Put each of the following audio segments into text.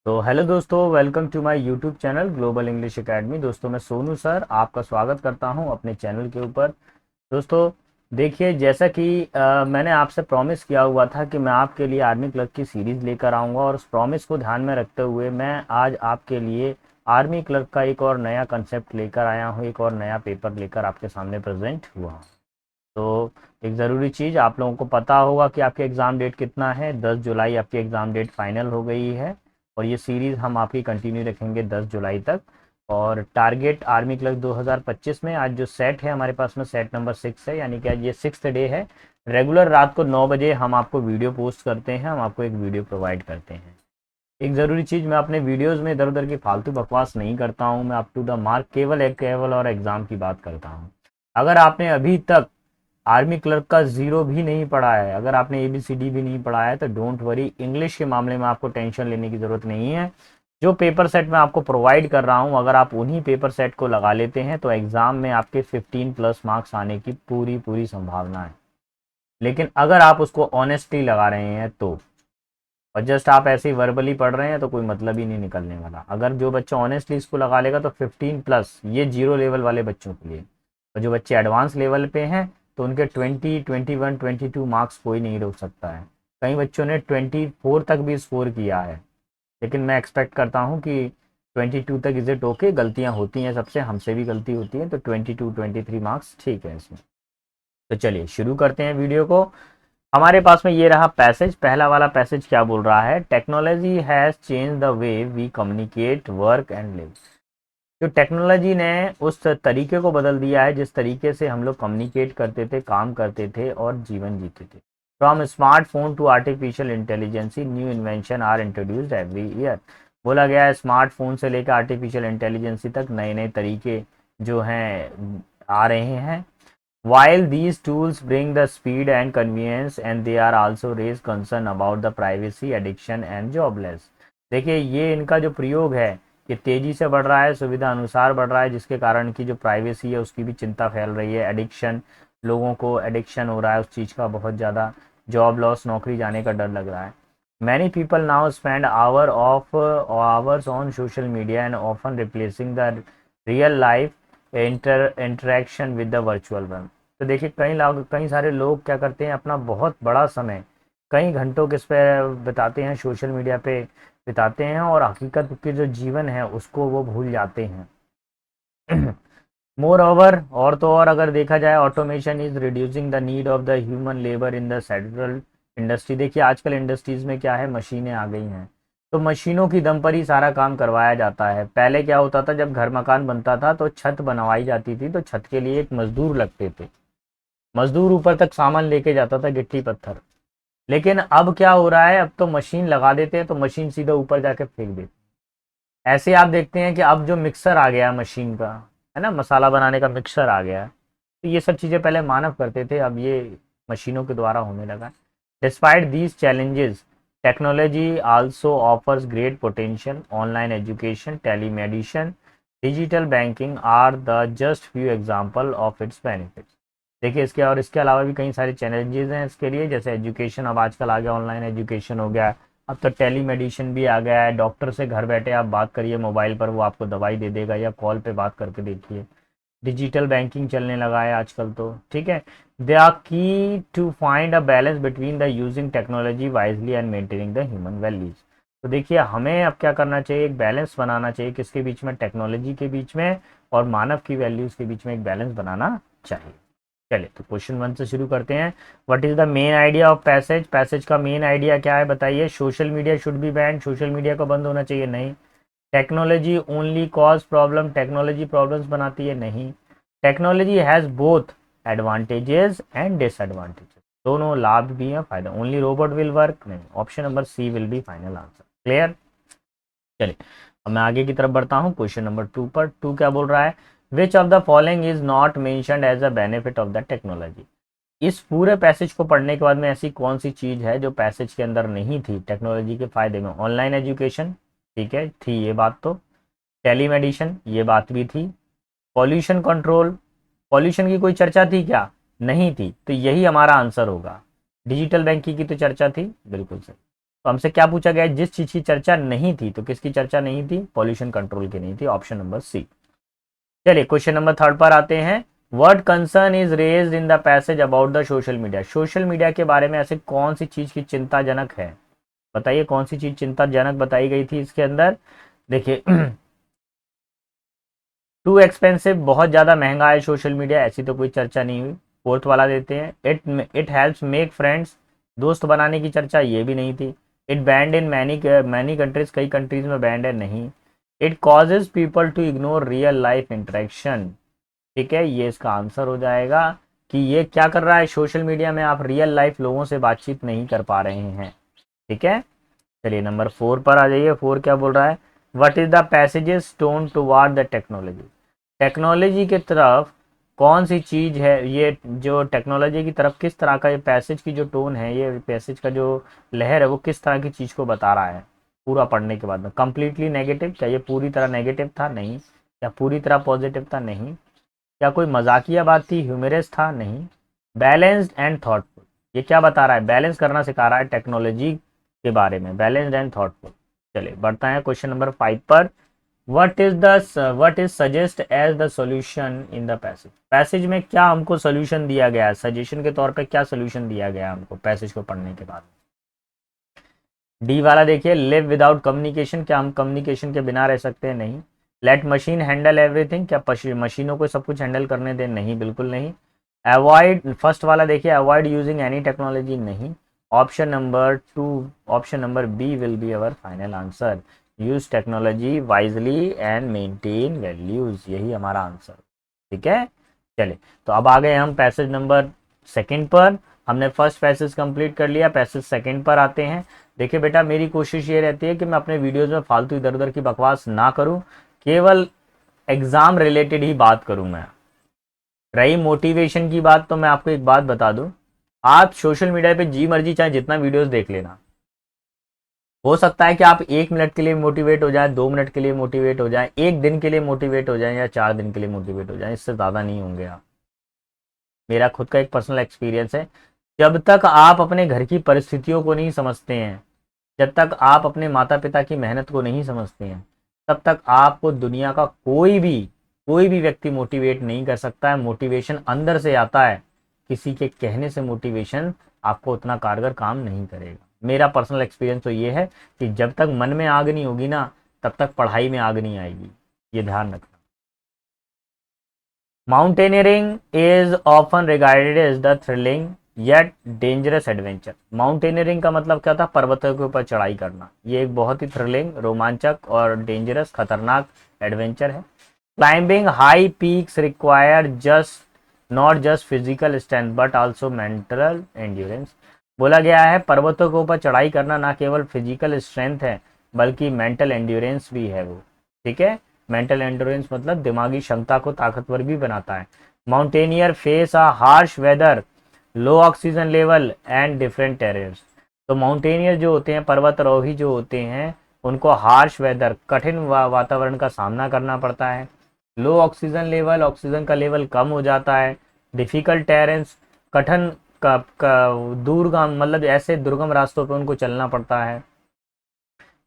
तो हेलो दोस्तों, welcome to my YouTube channel Global English Academy. दोस्तों, मैं सोनू सर आपका स्वागत करता हूं अपने चैनल के ऊपर। दोस्तों, देखिए, जैसा कि मैंने आपसे प्रॉमिस किया हुआ था कि मैं आपके लिए आर्मी क्लर्क की सीरीज़ लेकर आऊंगा, और उस प्रॉमिस को ध्यान में रखते हुए मैं आज आपके लिए आर्मी क्लर्क का एक और नया कंसेप्ट लेकर आया हूँ, एक और नया पेपर लेकर आपके सामने प्रेजेंट हुआ हूँ। तो एक ज़रूरी चीज़, आप लोगों को पता होगा कि आपकी एग्ज़ाम डेट कितना है। 10 जुलाई आपकी एग्ज़ाम डेट फाइनल हो गई है, और ये सीरीज़ हम आपकी कंटिन्यू रखेंगे 10 जुलाई तक। और टारगेट आर्मी क्लर्क 2025 में आज जो सेट है हमारे पास में, सेट नंबर 6 है, यानी कि आज ये 6th डे है। रेगुलर रात को 9 बजे हम आपको वीडियो पोस्ट करते हैं, हम आपको एक वीडियो प्रोवाइड करते हैं। एक ज़रूरी चीज़, मैं अपने वीडियोज़ में इधर उधर की फालतू बकवास नहीं करता हूँ, मैं अप टू द मार्क केवल एक केवल और एग्ज़ाम की बात करता हूँ। अगर आपने अभी तक आर्मी क्लर्क का जीरो भी नहीं पढ़ा है, अगर आपने एबीसीडी भी नहीं पढ़ा है, तो डोंट वरी, इंग्लिश के मामले में आपको टेंशन लेने की ज़रूरत नहीं है। जो पेपर सेट मैं आपको प्रोवाइड कर रहा हूँ, अगर आप उन्हीं पेपर सेट को लगा लेते हैं तो एग्ज़ाम में आपके 15+ मार्क्स आने की पूरी पूरी संभावना है। लेकिन अगर आप उसको ऑनेस्टली लगा रहे हैं तो, और जस्ट आप ऐसे ही वर्बली पढ़ रहे हैं, तो कोई मतलब ही नहीं निकलने वाला। अगर जो बच्चा ऑनेस्टली इसको लगा लेगा तो 15+, ये जीरो लेवल वाले बच्चों के लिए। और जो बच्चे एडवांस लेवल पे हैं तो उनके 20, 21, 22 मार्क्स कोई नहीं रोक सकता है। कई बच्चों ने 24 तक भी स्कोर किया है। लेकिन मैं एक्सपेक्ट करता हूँ कि 22 तक इज इट ओके। गलतियाँ होती हैं सबसे, हमसे भी गलती होती है, तो 22, 23 मार्क्स ठीक है इसमें। तो चलिए शुरू करते हैं वीडियो को। हमारे पास में ये रहा पैसेज। पहला वाला पैसेज क्या बोल रहा है? Technology has change the way we communicate, work and live. जो टेक्नोलॉजी ने उस तरीके को बदल दिया है जिस तरीके से हम लोग कम्युनिकेट करते थे, काम करते थे और जीवन जीते थे। From smartphone to artificial intelligence, new invention are introduced every year. बोला गया है स्मार्टफोन से लेकर आर्टिफिशियल इंटेलिजेंसी तक नए नए तरीके जो हैं आ रहे हैं। While these tools bring the speed and convenience, and they are also raise concern about the privacy, addiction and jobless। देखिए, ये इनका जो प्रयोग है ये तेजी से बढ़ रहा है, सुविधा अनुसार बढ़ रहा है, जिसके कारण की जो प्राइवेसी है उसकी भी चिंता फैल रही है। एडिक्शन, लोगों को एडिक्शन हो रहा है उस चीज़ का बहुत ज़्यादा। जॉब लॉस, नौकरी जाने का डर लग रहा है। Many people now spend hours on social media and often replacing the real life interaction with the virtual one. तो देखिए, कई सारे लोग क्या करते हैं, अपना बहुत बड़ा समय कई घंटों किस पे बिताते हैं, सोशल मीडिया पे बिताते हैं, और हकीकत के जो जीवन है उसको वो भूल जाते हैं। मोर ओवर, और तो और अगर देखा जाए, automation is reducing the need of the human labour in the central industry. देखिए, आजकल इंडस्ट्रीज में क्या है, मशीनें आ गई हैं, तो मशीनों की दम पर ही सारा काम करवाया जाता है। पहले क्या होता था, जब घर मकान बनता था तो छत बनवाई जाती थी, तो छत के लिए एक मजदूर लगते थे। मजदूर ऊपर तक सामान लेके जाता था, गिट्टी पत्थर। लेकिन अब क्या हो रहा है, अब तो मशीन लगा देते हैं तो मशीन सीधा ऊपर जाके फेंक देती है। ऐसे आप देखते हैं कि अब जो मिक्सर आ गया मशीन का, है ना, मसाला बनाने का मिक्सर आ गया है। तो ये सब चीज़ें पहले मानव करते थे, अब ये मशीनों के द्वारा होने लगा। Despite these challenges, technology also offers great potential. Online education, telemedicine, digital banking are the just few example of its benefits. देखिए, इसके अलावा भी कई सारे चैलेंजेस हैं इसके लिए, जैसे एजुकेशन अब आजकल आ गया, ऑनलाइन एजुकेशन हो गया। अब तो टेली मेडिसिन भी आ गया है, डॉक्टर से घर बैठे आप बात करिए मोबाइल पर, वो आपको दवाई दे देगा, या कॉल पे बात करके देखिए। डिजिटल बैंकिंग चलने लगा है आजकल तो, ठीक है। They are key to find a balance between the using technology wisely and maintaining the human values. तो देखिए, हमें अब क्या करना चाहिए, एक बैलेंस बनाना चाहिए, किसके बीच में, टेक्नोलॉजी के बीच में और मानव की वैल्यूज के बीच में एक बैलेंस बनाना चाहिए। चलिए, तो क्वेश्चन 1 से शुरू करते हैं। What is the main idea of passage? Passage का मेन आइडिया क्या है बताइए? Social media should be ban, social media को बंद होना चाहिए, नहीं। Technology only cause problem, technology problems बनाती है, नहीं। Technology has both advantages and disadvantages, दोनों लाभ भी हैं, फायदा। ओनली रोबोट विल वर्क, नहीं। Option number C will be final answer. Clear? चलिए, अब मैं आगे की तरफ बढ़ता हूँ क्वेश्चन नंबर 2 पर। 2 क्या बोल रहा है? Which of the following is not mentioned as a benefit of the technology. इस पूरे पैसेज को पढ़ने के बाद में ऐसी कौन सी चीज है जो पैसेज के अंदर नहीं थी टेक्नोलॉजी के फायदे में? ऑनलाइन एजुकेशन, ठीक है, थी ये बात तो। टेलीमेडिसिन, ये बात भी थी। पॉल्यूशन कंट्रोल, पॉल्यूशन की कोई चर्चा थी क्या? नहीं थी, तो यही हमारा आंसर होगा। डिजिटल बैंकिंग की तो चर्चा थी, बिल्कुल सही। तो हमसे क्या पूछा गया, जिस चीज की चर्चा नहीं थी, तो किसकी चर्चा नहीं थी, पॉल्यूशन कंट्रोल की नहीं थी, ऑप्शन नंबर सी। चलिए क्वेश्चन नंबर 3 पर आते हैं। What concern is raised in the passage about the social media, social media के बारे में ऐसे कौन सी चीज की चिंताजनक है, बताइए कौन सी चीज चिंताजनक बताई गई थी इसके अंदर। देखिए टू एक्सपेंसिव, बहुत ज्यादा महंगा है सोशल मीडिया, ऐसी तो कोई चर्चा नहीं हुई। फोर्थ वाला देते हैं, इट हेल्प्स मेक फ्रेंड्स, दोस्त बनाने की चर्चा ये भी नहीं थी। It banned in many many countries, कई कंट्रीज में बैंड है, नहीं। It causes people to ignore real life interaction, ठीक है, ये इसका आंसर हो जाएगा कि ये क्या कर रहा है, सोशल मीडिया में आप रियल लाइफ लोगों से बातचीत नहीं कर पा रहे हैं, ठीक है। चलिए नंबर 4 पर आ जाइए। 4 क्या बोल रहा है, what is the passages tone toward the technology, technology की तरफ कौन सी चीज है, ये जो टेक्नोलॉजी की तरफ किस तरह का ये पैसेज की जो टोन है, ये पैसेज का जो लहर है वो किस तरह की चीज को बता रहा है। पूरा पढ़ने के बाद में कंप्लीटली नेगेटिव, क्या ये पूरी तरह नेगेटिव था, नहीं। क्या पूरी तरह पॉजिटिव था, नहीं। क्या कोई मजाकिया बात थी, ह्यूमरस था, नहीं। बैलेंस्ड एंड थॉटफुल, ये क्या बता रहा है, बैलेंस करना सिखा रहा है टेक्नोलॉजी के बारे में, बैलेंस्ड एंड थॉटफुल। चलिए बढ़ता है क्वेश्चन नंबर 5 पर। What is suggest as the solution in the passage, passage में क्या हमको सॉल्यूशन दिया गया है, सजेशन के तौर पे क्या सॉल्यूशन दिया गया हमको पैसेज को पढ़ने के बाद। डी वाला देखिए, लिव विदाउट कम्युनिकेशन, क्या हम कम्युनिकेशन के बिना रह सकते हैं, नहीं। लेट मशीन हैंडल एवरीथिंग, क्या मशीनों को सब कुछ हैंडल करने दें, नहीं, बिल्कुल नहीं। अवॉइड, फर्स्ट वाला देखिए, अवॉइड यूजिंग एनी टेक्नोलॉजी, नहीं। Option number 2, option number B will be our final answer, use technology wisely and maintain values, यही हमारा आंसर, ठीक है। चलिए तो अब आ गए हम पैसेज नंबर 2 पर, हमने फर्स्ट पैसेज कंप्लीट कर लिया, पैसेज 2 पर आते हैं। देखिए बेटा, मेरी कोशिश ये रहती है कि मैं अपने वीडियोस में फालतू इधर उधर की बकवास ना करूं, केवल एग्जाम रिलेटेड ही बात करूं मैं। रही मोटिवेशन की बात, तो मैं आपको एक बात बता दूं, आप सोशल मीडिया पे जी मर्जी चाहे जितना वीडियोस देख लेना, हो सकता है कि आप 1 मिनट के लिए मोटिवेट हो जाए, 2 मिनट के लिए मोटिवेट हो जाए, 1 दिन के लिए मोटिवेट हो जाए, या 4 दिन के लिए मोटिवेट हो जाए, इससे ज्यादा नहीं होंगे आप। मेरा खुद का एक पर्सनल एक्सपीरियंस है, जब तक आप अपने घर की परिस्थितियों को नहीं समझते हैं, जब तक आप अपने माता पिता की मेहनत को नहीं समझते हैं, तब तक आपको दुनिया का कोई भी व्यक्ति मोटिवेट नहीं कर सकता है। मोटिवेशन अंदर से आता है, किसी के कहने से मोटिवेशन आपको उतना कारगर काम नहीं करेगा। मेरा पर्सनल एक्सपीरियंस तो ये है कि जब तक मन में आग नहीं होगी ना, तब तक पढ़ाई में आग नहीं आएगी, ये ध्यान रखना। Mountaineering is often regarded as the thrilling yet dangerous adventure, mountaineering का मतलब क्या था, पर्वतों के ऊपर चढ़ाई करना, ये एक बहुत ही थ्रिलिंग, रोमांचक और डेंजरस, खतरनाक एडवेंचर है। Climbing high peaks require just not just physical strength but also mental endurance, बोला गया है पर्वतों के ऊपर चढ़ाई करना ना केवल फिजिकल स्ट्रेंथ है बल्कि मेंटल एंड्योरेंस भी है वो, ठीक है। मेंटल एंड्योरेंस मतलब दिमागी क्षमता को ताकतवर भी बनाता है। Mountaineer face a harsh weather, low oxygen level and different terrains, तो माउंटेनियर जो होते हैं, पर्वतारोही जो होते हैं, उनको हार्श वेदर, कठिन वातावरण का सामना करना पड़ता है। लो ऑक्सीजन लेवल, ऑक्सीजन का लेवल कम हो जाता है। डिफिकल्ट टेरेंस, कठिन दूरगाम, मतलब ऐसे दुर्गम रास्तों पर उनको चलना पड़ता है।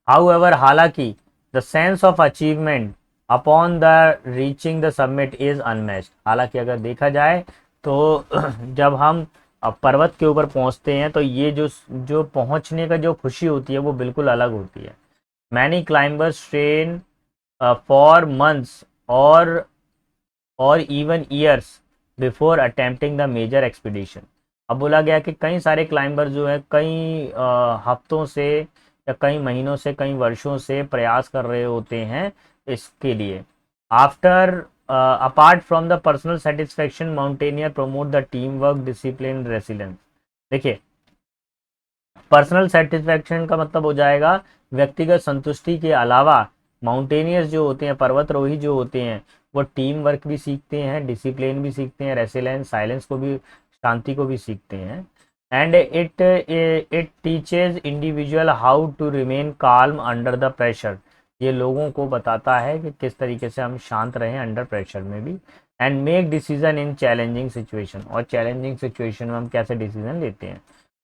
हाउएवर, हालांकि the sense of achievement upon the reaching the submit is unmatched, हालांकि अगर देखा जाए तो जब हम पर्वत के ऊपर पहुंचते हैं तो ये जो जो पहुंचने का जो खुशी होती है वो बिल्कुल अलग होती है। Many climbers train for months और even years before attempting the major expedition, अब बोला गया कि कई सारे क्लाइंबर जो है कई हफ्तों से या कई महीनों से, कई वर्षों से प्रयास कर रहे होते हैं इसके लिए। After apart from the personal satisfaction, mountaineer promote the team work, discipline, resilience. देखिए पर्सनल सेटिस्फेक्शन का मतलब हो जाएगा व्यक्तिगत संतुष्टि के अलावा माउंटेनियर्स जो होते हैं, पर्वतरोही जो होते हैं, वो टीम वर्क भी सीखते हैं, डिसिप्लिन भी सीखते हैं, रेसिलेंस, साइलेंस को भी, शांति को भी सीखते हैं। And it teaches individual how to remain calm under the pressure, ये लोगों को बताता है कि किस तरीके से हम शांत रहें अंडर प्रेशर में भी। And make decision in challenging situation, और चैलेंजिंग सिचुएशन में हम कैसे डिसीजन लेते हैं।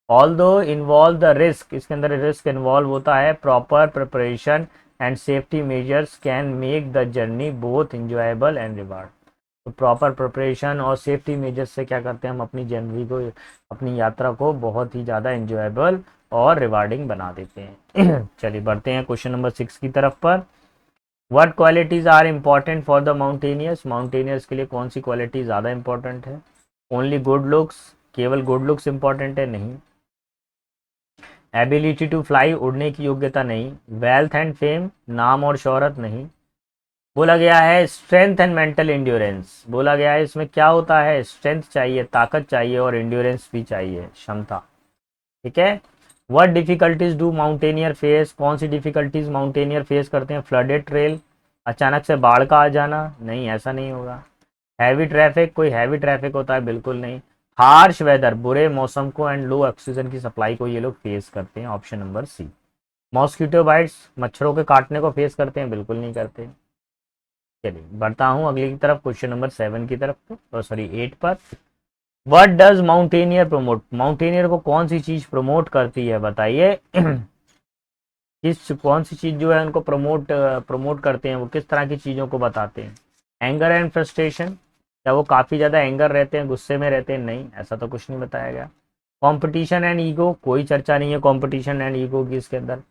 ऑल्दो इन्वॉल्व द रिस्क, इसके अंदर रिस्क इन्वॉल्व होता है, proper preparation and safety measures can make the journey both enjoyable and reward. तो प्रॉपर प्रिपरेशन और सेफ्टी मेजर्स से क्या करते हैं, हम अपनी जर्नी को, अपनी यात्रा को बहुत ही ज़्यादा इंजॉयबल और रिवार्डिंग बना देते हैं। चलिए बढ़ते हैं क्वेश्चन नंबर 6 की तरफ पर। What qualities are important for the mountaineers, mountaineers के लिए कौन सी क्वालिटी ज़्यादा इंपॉर्टेंट है? ओनली गुड लुक्स, केवल गुड लुक्स इंपॉर्टेंट है? नहीं। एबिलिटी टू फ्लाई, उड़ने की योग्यता? नहीं। वेल्थ एंड फेम, नाम और शोहरत? नहीं। बोला गया है स्ट्रेंथ एंड मेंटल इंड्योरेंस, बोला गया है इसमें क्या होता है, स्ट्रेंथ चाहिए, ताकत चाहिए, और इंड्योरेंस भी चाहिए, क्षमता। ठीक है। What difficulties do mountaineer face, कौन सी डिफिकल्टीज माउंटेनियर फेस करते हैं? फ्लडेड ट्रेल, अचानक से बाढ़ का आ जाना? नहीं, ऐसा नहीं होगा। हैवी ट्रैफिक, कोई हैवी ट्रैफिक होता है? बिल्कुल नहीं। हार्श वेदर, बुरे मौसम को एंड लो ऑक्सीजन की सप्लाई को ये लोग फेस करते हैं, option number C. Mosquito bites, मच्छरों के काटने को फेस करते हैं? बिल्कुल नहीं करते। चलिए बढ़ता हूँ अगली की तरफ, क्वेश्चन नंबर 7 की तरफ, सॉरी 8 पर। What does mountaineer promote, mountaineer को कौन सी चीज प्रमोट करती है, बताइए। किस, कौन सी चीज जो है उनको प्रमोट प्रमोट करते हैं, वो किस तरह की चीजों को बताते हैं? एंगर एंड फ्रस्ट्रेशन, क्या वो काफी ज्यादा एंगर रहते हैं, गुस्से में रहते हैं? नहीं, ऐसा तो कुछ नहीं बताया गया। कंपटीशन एंड ईगो, कोई चर्चा नहीं है कंपटीशन एंड ईगो की इसके अंदर।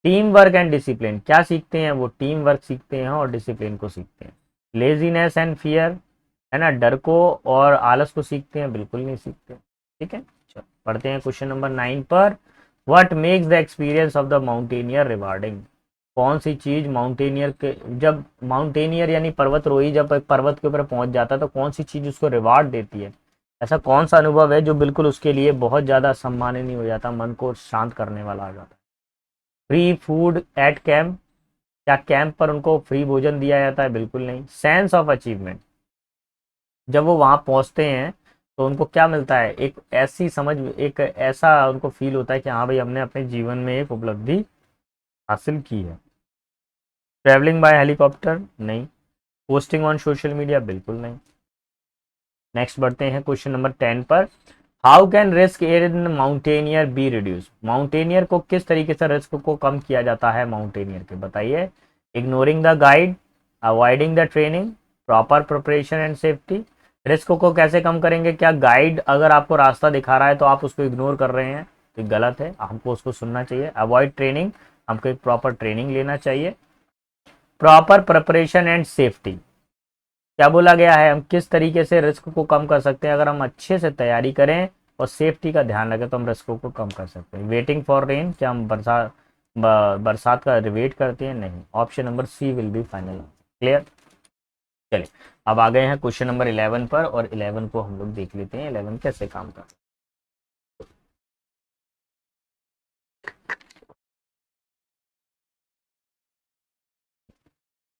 टीम वर्क एंड डिसिप्लिन, क्या सीखते हैं वो? टीम वर्क सीखते हैं और डिसिप्लिन को सीखते हैं। लेजीनेस एंड फियर, है ना, डर को और आलस को सीखते हैं? बिल्कुल नहीं सीखते। ठीक है, चलो पढ़ते हैं क्वेश्चन नंबर 9 पर। What makes the experience of the mountaineer rewarding, कौन सी चीज माउंटेनियर के, जब माउंटेनियर यानी पर्वतरोही जब एक पर्वत के ऊपर पहुंच जाता है तो कौन सी चीज उसको रिवार्ड देती है? ऐसा कौन सा अनुभव है जो बिल्कुल उसके लिए बहुत ज्यादा सम्माननीय हो जाता, मन को शांत करने वाला आ जाता? फ्री फूड एट कैंप, क्या कैंप पर उनको फ्री भोजन दिया जाता है? बिल्कुल नहीं। सेंस ऑफ अचीवमेंट, जब वो वहां पहुंचते हैं तो उनको क्या मिलता है? एक ऐसी समझ, एक ऐसा उनको फील होता है कि हाँ भाई हमने अपने जीवन में एक उपलब्धि हासिल की है। Travelling by helicopter? नहीं। Posting on social media? बिल्कुल नहीं। नेक्स्ट बढ़ते हैं क्वेश्चन नंबर 10 पर। How can risk in mountaineer be reduce, mountaineer को किस तरीके से रिस्क को कम किया जाता है माउंटेनियर के, बताइए। Ignoring the guide, avoiding the training, proper preparation and safety. Risk को कैसे कम करेंगे? क्या गाइड अगर आपको रास्ता दिखा रहा है तो आप उसको इग्नोर कर रहे हैं? तो गलत है, हमको उसको सुनना चाहिए। अवॉइड ट्रेनिंग, हमको एक प्रॉपर ट्रेनिंग लेना चाहिए। प्रॉपर प्रिपरेशन एंड सेफ्टी, क्या बोला गया है, हम किस तरीके से रिस्क को कम कर सकते हैं? अगर हम अच्छे से तैयारी करें और सेफ्टी का ध्यान रखें तो हम रिस्क को कम कर सकते हैं। वेटिंग फॉर रेन, क्या हम बरसात का वेट करते हैं? नहीं। Option number C will be final. Clear. चलिए अब आ गए हैं क्वेश्चन नंबर 11 पर, और 11 को हम लोग देख लेते हैं 11 कैसे काम करता है।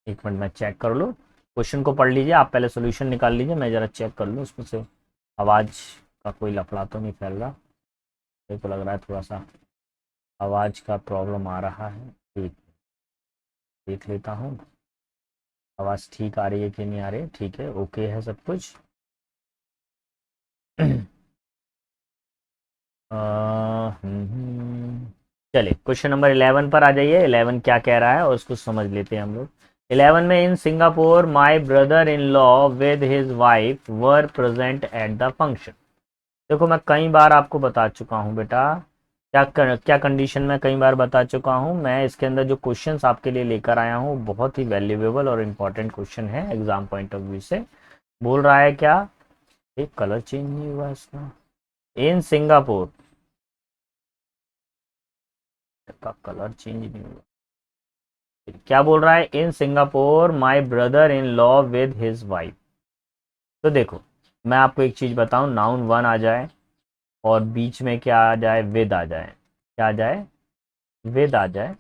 एक मिनट में चेक कर लो, क्वेश्चन को पढ़ लीजिए, आप पहले सोल्यूशन निकाल लीजिए, मैं जरा चेक कर लूँ उसमें से आवाज़ का कोई लफड़ा तो नहीं फैल रहा। मेरे को लग रहा है थोड़ा सा आवाज़ का प्रॉब्लम आ रहा है। ठीक, देख लेता हूँ आवाज़ ठीक आ रही है कि नहीं आ रही है। ठीक है, ओके है सब कुछ। चलिए क्वेश्चन नंबर 11 पर आ जाइए, 11 क्या कह रहा है और उसको समझ लेते हैं हम लोग। 11 में, in Singapore my brother in law with his wife were present at the function. देखो मैं कई बार आपको बता चुका हूँ बेटा, क्या कंडीशन में कई बार बता चुका हूँ मैं, इसके अंदर जो क्वेश्चंस आपके लिए लेकर आया हूँ बहुत ही वैल्यूएबल और इम्पोर्टेंट क्वेश्चन है एग्जाम पॉइंट ऑफ व्यू से। बोल रहा है क्या, एक कलर चेंज नहीं हुआ इसका, इन सिंगापुर का कलर चेंज नहीं हुआ, क्या बोल रहा है, in Singapore my brother in law with his wife. तो देखो मैं आपको एक चीज बताऊं, नाउन वन आ जाए और बीच में क्या आ जाए, विद आ जाए, क्या आ जाए, विद आ जाए,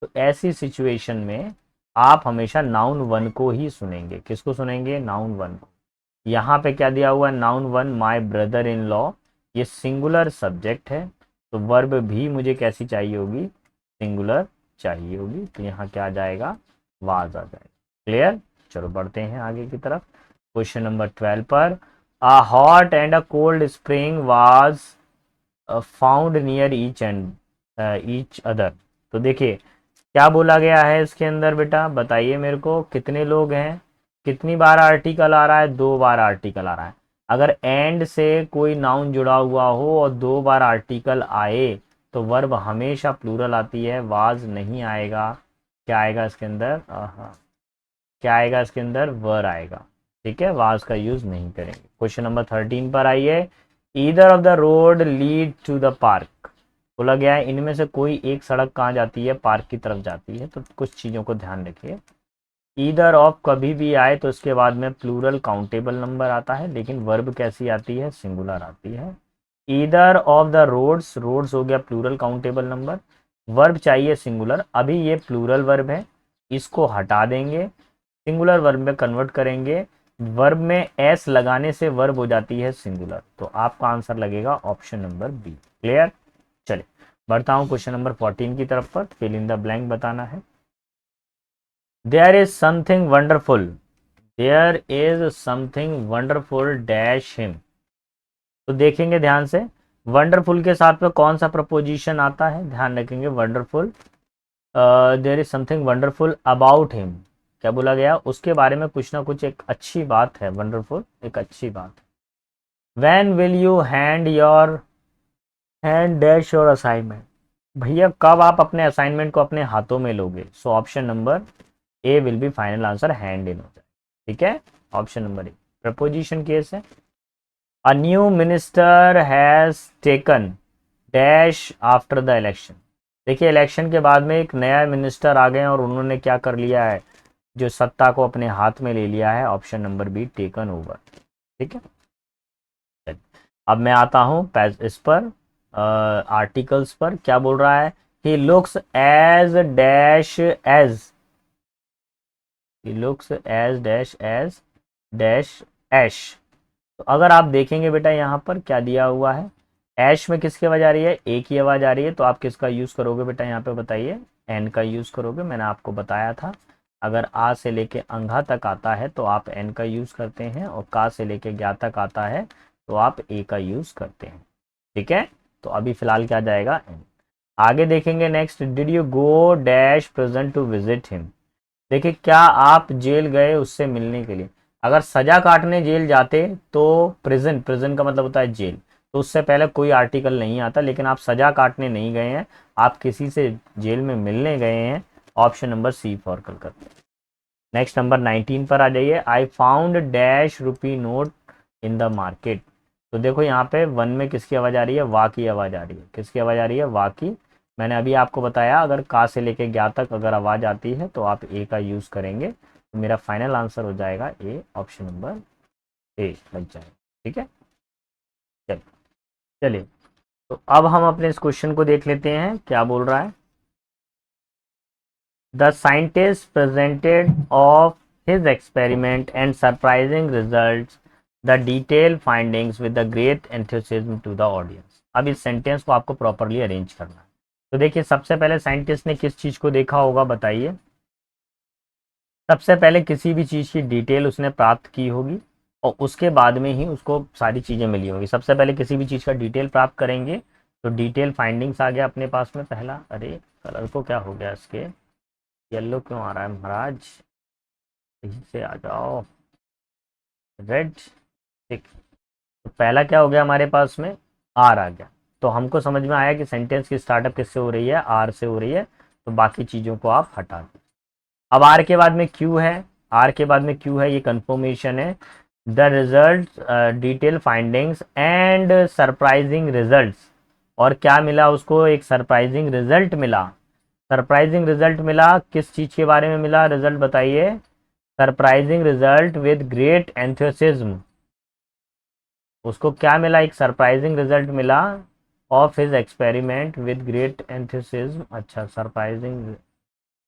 तो ऐसी सिचुएशन में आप हमेशा नाउन वन को ही सुनेंगे। किसको सुनेंगे, नाउन वन को। यहाँ पे क्या दिया हुआ है, noun one my brother in law, ये सिंगुलर सब्जेक्ट है, तो वर्ब भी मुझे कैसी चाहिए होगी, सिंगुलर चाहिए होगी, तो यहाँ क्या आ जाएगा, वाज आ जाएगा। क्लियर। चलो बढ़ते हैं आगे की तरफ, क्वेश्चन नंबर 12 पर। A hot and a cold spring was found near each other. तो देखिए क्या बोला गया है इसके अंदर बेटा, बताइए मेरे को कितने लोग हैं, कितनी बार आर्टिकल आ रहा है, 2 बार आर्टिकल आ रहा है। अगर एंड से कोई नाउन जुड़ा हुआ हो और 2 बार आर्टिकल आए तो वर्ब हमेशा प्लूरल आती है, वाज नहीं आएगा। क्या आएगा इसके अंदर, क्या आएगा इसके अंदर, वर आएगा। ठीक है, वाज का यूज नहीं करेंगे। क्वेश्चन नंबर 13 पर आइए। Either of the road lead to the park, बोला गया है इनमें से कोई एक सड़क कहाँ जाती है, पार्क की तरफ जाती है। तो कुछ चीजों को ध्यान रखिए। ईदर ऑफ कभी भी आए तो इसके बाद में प्लूरल काउंटेबल नंबर आता है, लेकिन वर्ब कैसी आती है, सिंगुलर आती है। Either of the roads, roads हो गया प्लूरल काउंटेबल नंबर, वर्ब चाहिए सिंगुलर। अभी ये प्लूरल वर्ब है, इसको हटा देंगे, सिंगुलर वर्ब में कन्वर्ट करेंगे। वर्ब में एस लगाने से वर्ब हो जाती है सिंगुलर। तो आपका आंसर लगेगा ऑप्शन नंबर बी। क्लियर। चलिए बढ़ता हूं क्वेश्चन नंबर 14 की तरफ पर। फिल इन द ब्लैंक बताना है। There is something wonderful, there is something wonderful dash him. तो देखेंगे ध्यान से, वंडरफुल के साथ में कौन सा प्रपोजिशन आता है, ध्यान रखेंगे। Wonderful, there is something wonderful about him, क्या बोला गया, उसके बारे में कुछ ना कुछ एक अच्छी बात है। वंडरफुल एक अच्छी बात। When will you hand dash your assignment, भैया कब आप अपने असाइनमेंट को अपने हाथों में लोगे। So option number A will be final answer, hand in हो जाए। ठीक है, option number A preposition case है। A new minister has taken dash after the election. देखिए इलेक्शन के बाद में एक नया मिनिस्टर आ गए और उन्होंने क्या कर लिया है, जो सत्ता को अपने हाथ में ले लिया है। Option number be taken over. ठीक है, अब मैं आता हूँ इस पर, आर्टिकल्स पर। क्या बोल रहा है, he looks as dash as, he looks as dash as dash ash. तो अगर आप देखेंगे बेटा यहाँ पर क्या दिया हुआ है, ऐश में किसकी आवाज आ रही है, ए की आवाज आ रही है। तो आप किसका यूज करोगे बेटा, यहाँ पे बताइए, एन का यूज करोगे। मैंने आपको बताया था अगर आ से लेके अंघा तक आता है तो आप एन का यूज करते हैं, और का से लेके ज्ञा तक आता है तो आप ए का यूज करते हैं। ठीक है, तो अभी फिलहाल क्या जाएगा, एन। आगे देखेंगे next, did you go dash present to visit him. देखिए क्या आप जेल गए उससे मिलने के लिए। अगर सजा काटने जेल जाते तो प्रिजन, प्रिजन का मतलब होता है जेल, तो उससे पहले कोई आर्टिकल नहीं आता। लेकिन आप सजा काटने नहीं गए हैं, आप किसी से जेल में मिलने गए हैं। Option number C for Calcutta. Next number 19 पर आ जाइए। I found dash rupee note in the market. तो देखो यहाँ पे वन में किसकी आवाज आ रही है, वा की आवाज आ रही है। किसकी आवाज आ रही है, वा की। मैंने अभी आपको बताया अगर का से लेके ज्ञा तक अगर आवाज आती है तो आप ए का यूज करेंगे। तो मेरा फाइनल आंसर हो जाएगा ए, ऑप्शन नंबर ए लग जाएगा। ठीक है, चलिए चलिए, तो अब हम अपने इस क्वेश्चन को देख लेते हैं क्या बोल रहा है। The scientist presented of his experiment and surprising results the detailed findings with the great enthusiasm to the audience। अब इस सेंटेंस को आपको प्रॉपरली अरेंज करना है। तो देखिए सबसे पहले साइंटिस्ट ने किस चीज को देखा होगा, बताइए। सबसे पहले किसी भी चीज की डिटेल उसने प्राप्त की होगी और उसके बाद में ही उसको सारी चीजें मिली होगी। सबसे पहले किसी भी चीज का डिटेल प्राप्त करेंगे तो डिटेल फाइंडिंग्स आ गया अपने पास में पहला। अरे कलर को क्या हो गया इसके, येलो क्यों आ रहा है महाराज, सही से आ जाओ, रेड। ठीक, तो पहला क्या हो गया हमारे पास में, आर आ गया। तो हमको समझ में आया कि सेंटेंस की स्टार्टअप किससे हो रही है, आर से हो रही है। तो बाकी चीज़ों को आप हटा दें। अब आर के बाद में क्यू है, आर के बाद में क्यू है, ये कंफर्मेशन है। The result, detail findings and surprising results. और क्या मिला उसको, एक सरप्राइजिंग रिजल्ट मिला। सरप्राइजिंग रिजल्ट मिला, किस चीज़ के बारे में मिला, रिजल्ट बताइए। Surprising result with great enthusiasm. उसको क्या मिला, एक सरप्राइजिंग रिजल्ट मिला of his experiment with great enthusiasm. अच्छा, surprising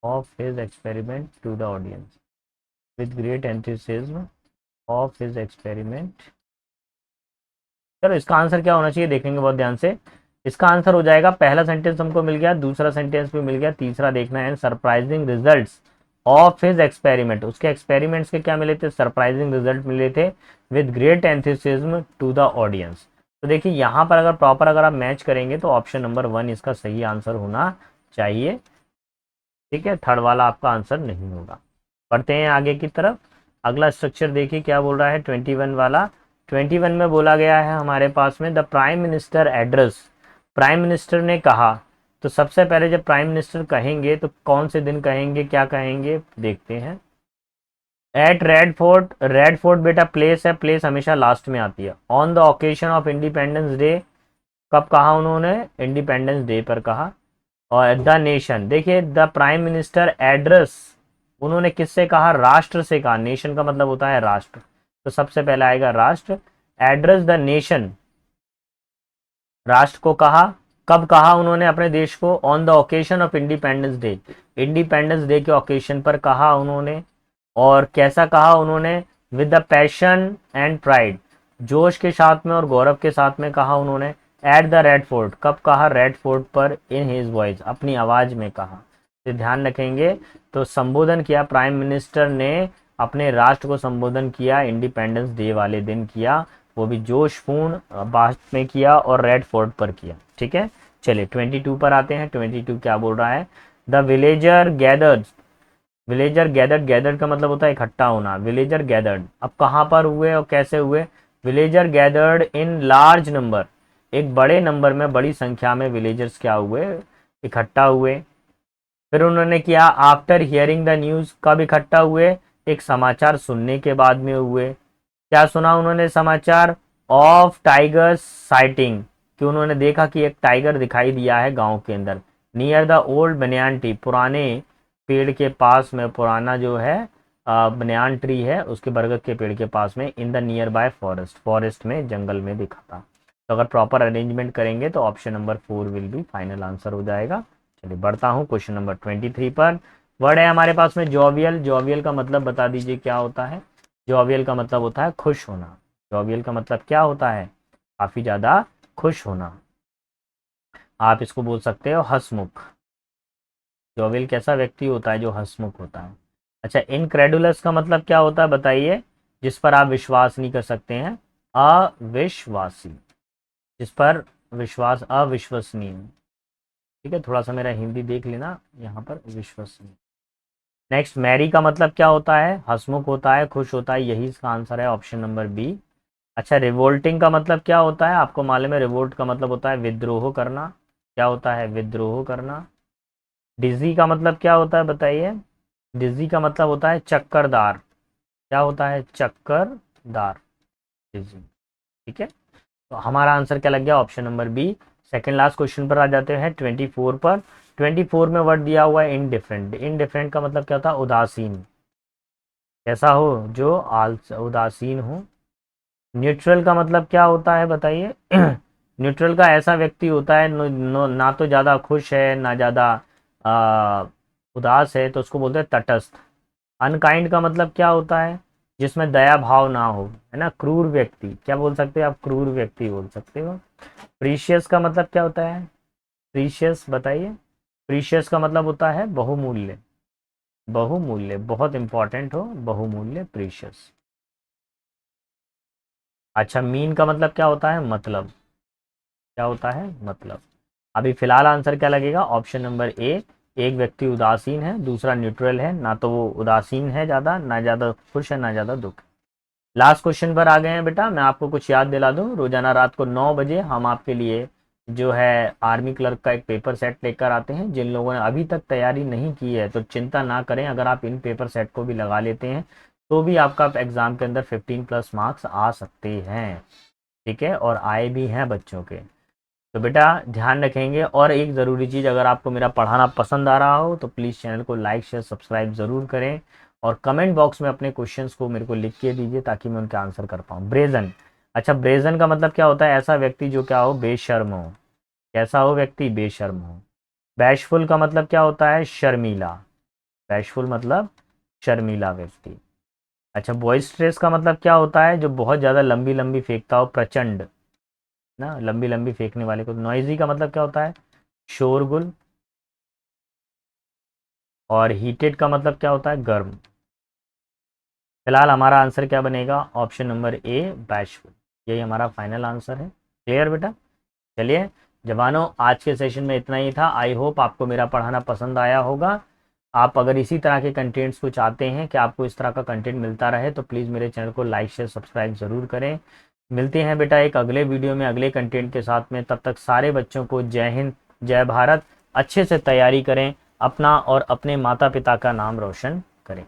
of his experiment to the audience with great enthusiasm of his experiment. चलो इसका आंसर क्या होना चाहिए देखेंगे बहुत ध्यान से। इसका आंसर हो जाएगा, पहला सेंटेंस हमको मिल गया, दूसरा सेंटेंस भी मिल गया, तीसरा देखना है surprising results of his experiment. उसके एक्सपेरिमेंट्स के क्या मिले थे, सरप्राइजिंग रिजल्ट मिले थे with great enthusiasm to the audience. तो देखिए यहाँ पर अगर प्रॉपर अगर आप मैच करेंगे तो ऑप्शन नंबर 1 इसका सही आंसर होना चाहिए। ठीक है, थर्ड वाला आपका आंसर नहीं होगा। बढ़ते हैं आगे की तरफ। अगला स्ट्रक्चर देखिए क्या बोल रहा है 21 वाला। 21 में बोला गया है हमारे पास में the prime minister address. Prime minister ने कहा, तो सबसे पहले जब प्राइम मिनिस्टर कहेंगे तो कौन से दिन कहेंगे, क्या कहेंगे, देखते हैं। At Red Fort, Red Fort बेटा प्लेस है, प्लेस हमेशा लास्ट में आती है। On the occasion of Independence Day, कब कहा उन्होंने, इंडिपेंडेंस डे पर कहा। और द नेशन, देखिए द प्राइम मिनिस्टर एड्रेस, उन्होंने किससे कहा, राष्ट्र से कहा। नेशन का मतलब होता है राष्ट्र, तो सबसे पहले आएगा राष्ट्र। एड्रेस द नेशन, राष्ट्र को कहा। कब कहा उन्होंने अपने देश को, on the occasion of Independence day, independence day के ओकेशन पर कहा उन्होंने। और कैसा कहा उन्होंने, with the passion and pride, जोश के साथ में और गौरव के साथ में कहा उन्होंने। एट द रेड फोर्ट, कब कहा, रेड फोर्ट पर, इन हिज वॉइस, अपनी आवाज में कहा। तो ध्यान रखेंगे, तो संबोधन किया प्राइम मिनिस्टर ने, अपने राष्ट्र को संबोधन किया, इंडिपेंडेंस डे वाले दिन किया, वो भी जोशपूर्ण बात में किया और रेड फोर्ट पर किया। ठीक है, चलिए 22 पर आते हैं। 22 क्या बोल रहा है, the villager gathered, villager gathered, gathered का मतलब होता है इकट्ठा होना। विलेजर गैदर्ड, अब कहाँ पर हुए और कैसे हुए, villager gathered in large number, एक बड़े नंबर में, बड़ी संख्या में विलेजर्स क्या हुए, इकट्ठा हुए। फिर उन्होंने किया, आफ्टर हियरिंग द न्यूज, कब इकट्ठा हुए, एक समाचार सुनने के बाद में हुए। क्या सुना उन्होंने समाचार, ऑफ टाइगर्स साइटिंग, कि उन्होंने देखा कि एक टाइगर दिखाई दिया है गांव के अंदर। Near the old banyan tree, पुराने पेड़ के पास में, पुराना जो है बनियान ट्री है उसके, बरगद के पेड़ के पास में, in the near by forest, forest में, जंगल में दिखा था। तो अगर प्रॉपर अरेंजमेंट करेंगे तो option number 4 will be final answer हो जाएगा। चलिए बढ़ता हूँ क्वेश्चन नंबर 23 पर। वर्ड है हमारे पास में जोवियल, जोवियल का मतलब बता दीजिए क्या होता है। जोवियल का मतलब होता है खुश होना। जोवियल का मतलब क्या होता है, काफी ज्यादा खुश होना। आप इसको बोल सकते हो हंसमुख। जोवियल कैसा व्यक्ति होता है, जो हंसमुख होता है। अच्छा, इनक्रेडुलस का मतलब क्या होता है बताइए, जिस पर आप विश्वास नहीं कर सकते हैं, अविश्वासी, जिस पर विश्वास, अविश्वसनीय। ठीक है, थोड़ा सा मेरा हिंदी देख लेना यहाँ पर, विश्वसनीय। नेक्स्ट, मैरी का मतलब क्या होता है, हंसमुख होता है, खुश होता है, यही इसका आंसर है, ऑप्शन नंबर बी। अच्छा, रिवोल्टिंग का मतलब क्या होता है, आपको मालूम है, रिवोल्ट का मतलब होता है विद्रोह करना। क्या होता है, विद्रोह करना। डिजी का मतलब क्या होता है बताइए, डिजी का मतलब होता है चक्करदार। क्या होता है, चक्करदार, डिजी। ठीक है, तो हमारा आंसर क्या लग गया, option number B. Second last question पर आ जाते हैं 24 पर। 24 में वर्ड दिया हुआ है इनडिफरेंट। इनडिफरेंट का मतलब क्या होता है, उदासीन। कैसा हो, जो उदासीन हो। न्यूट्रल का मतलब क्या होता है बताइए। न्यूट्रल का ऐसा व्यक्ति होता है ना तो ज़्यादा खुश है ना ज़्यादा आ, उदास है, तो उसको बोलते हैं तटस्थ। अनकाइंड का मतलब क्या होता है, जिसमें दया भाव ना हो, है ना, क्रूर व्यक्ति। क्या बोल सकते हैं आप, क्रूर व्यक्ति बोल सकते हो। प्रीशियस का मतलब क्या होता है, प्रीशियस बताइए। प्रीशियस का मतलब होता है बहुमूल्य, बहुमूल्य, बहुत इंपॉर्टेंट हो, बहुमूल्य, प्रीशियस। अच्छा, मीन का मतलब क्या होता है, मतलब। क्या होता है, मतलब। अभी फिलहाल आंसर क्या लगेगा, ऑप्शन नंबर ए। एक व्यक्ति उदासीन है, दूसरा न्यूट्रल है, ना तो वो उदासीन है ज़्यादा, ना ज़्यादा खुश है, ना ज़्यादा दुख। लास्ट क्वेश्चन पर आ गए हैं बेटा। मैं आपको कुछ याद दिला दूं, रोजाना रात को 9 बजे हम आपके लिए जो है आर्मी क्लर्क का एक पेपर सेट लेकर आते हैं। जिन लोगों ने अभी तक तैयारी नहीं की है तो चिंता ना करें, अगर आप इन पेपर सेट को भी लगा लेते हैं तो भी आपका एग्जाम के अंदर 15+ मार्क्स आ सकते हैं। ठीक है, और आए भी हैं बच्चों के। तो बेटा ध्यान रखेंगे। और एक ज़रूरी चीज़, अगर आपको मेरा पढ़ाना पसंद आ रहा हो तो प्लीज़ चैनल को लाइक शेयर सब्सक्राइब ज़रूर करें, और कमेंट बॉक्स में अपने क्वेश्चंस को मेरे को लिख के दीजिए ताकि मैं उनके आंसर कर पाऊँ। ब्रेजन, अच्छा ब्रेजन का मतलब क्या होता है, ऐसा व्यक्ति जो क्या हो, बेशर्म हो। कैसा हो व्यक्ति, बेशर्म हो। बैशफुल का मतलब क्या होता है, शर्मीला। बैशफुल मतलब शर्मीला व्यक्ति। अच्छा, बॉइस्ट्रेस का मतलब क्या होता है, जो बहुत ज़्यादा लंबी लंबी फेंकता हो, प्रचंड ना, लंबी लंबी फेंकने वाले को। नॉइजी का मतलब क्या होता है, शोरगुल। और हीटेड का मतलब क्या होता है, गर्म। फिलहाल हमारा आंसर क्या बनेगा, ऑप्शन नंबर ए, बैशफुल। यही हमारा फाइनल आंसर है। क्लियर बेटा? चलिए जवानों, आज के सेशन में इतना ही था। आई होप आपको मेरा पढ़ाना पसंद आया होगा। आप अगर इसी तरह के कंटेंट्स को चाहते हैं कि आपको इस तरह का कंटेंट मिलता रहे तो प्लीज़ मेरे चैनल को लाइक शेयर सब्सक्राइब ज़रूर करें। मिलते हैं बेटा एक अगले वीडियो में अगले कंटेंट के साथ में। तब तक सारे बच्चों को जय हिंद, जय भारत। अच्छे से तैयारी करें, अपना और अपने माता पिता का नाम रोशन करें।